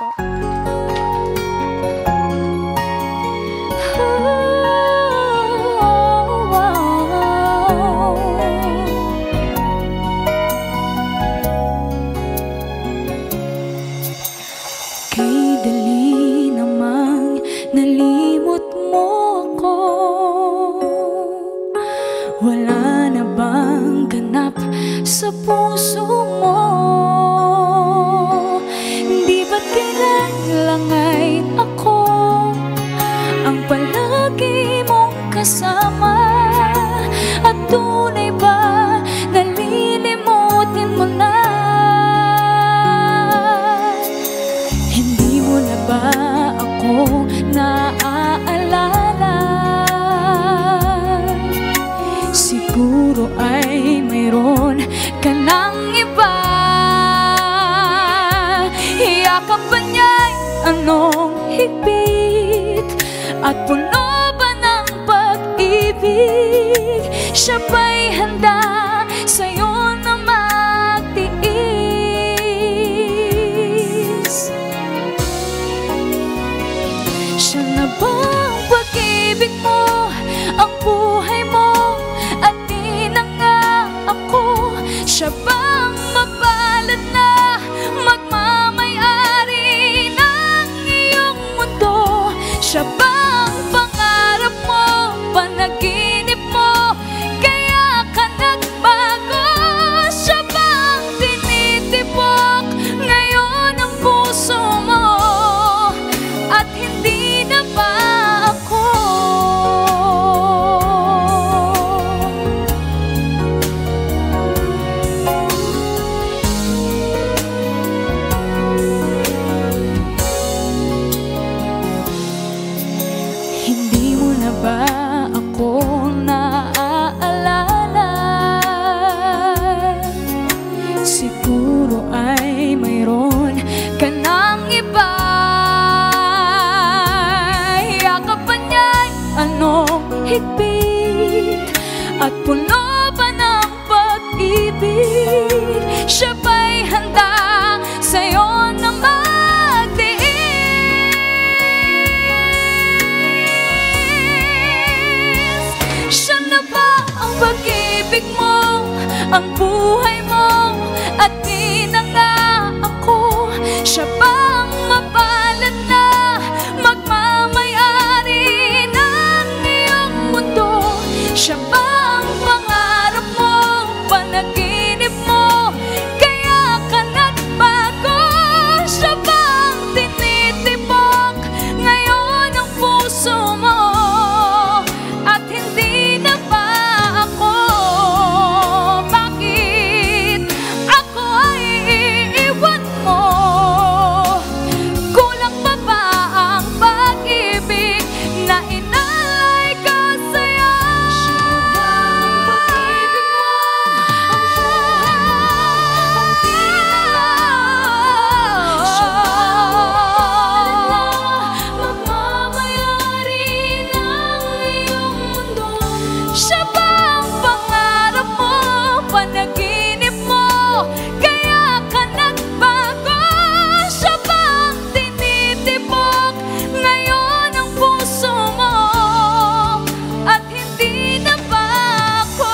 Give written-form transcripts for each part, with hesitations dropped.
po. Kay dali namang nalimot mo ako. Wala na bang ganap sa puso mo? Di ba't kailan ay ako ang palagi mong kasama? At tunay ba nalilimutin mo na? Hindi mo na ba ako naaalala? Siguro ay mayroon ka ng iba. Yakap ba niya'y anong higpit at puno ba ng pag-ibig? Siya ba'y handa sa'yo na magtiis? Siya na ba ang pag-ibig mo, ang buhay mo, at di na nga ako? Siya bang mapalad na magmamay-ari ng iyong mundo? Siya bang pangarap mo, panaginip mo, kaya ka nagbago? Siya bang tinitibok ngayon ang puso mo, at hindi na ba ako? Hindi mo na ba ako naaalala? Siguro ay mayroon ka ng iba. Yakap ba niya'y anong higpit at puno ba ng pag-ibig? Siya ba'y handa sa'yo na magtiis? Siya na ba ang pag-ibig mo, ang buhay mo, at di na nga ako? Siya bang mapalad na magmamay-ari ng iyong mundo? Siya bang pangarap mo, panaginip mo, kaya ka nagbago? Siya bang tinitibok ngayon ang puso mo, at hindi na ba ako? Bakit ako ay iiwan mo? Kulang pa ba ang pag-ibig na inalay ko sa'yo? Siya bang magmamayari ng iyong mundo? Siya bang pangarap mo, panaginip mo, kaya ka nagbago? Siya bang tinitibok ngayon ang puso mo, at hindi na ba ako?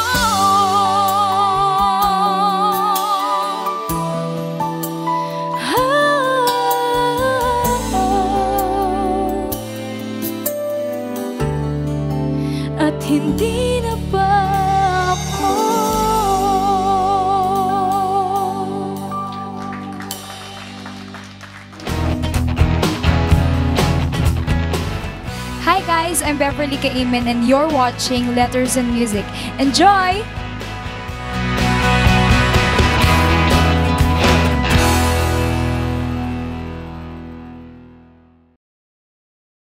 At hindi na ba ako? Hi guys, I'm Beverly Kaiman and you're watching Letters and Music. Enjoy!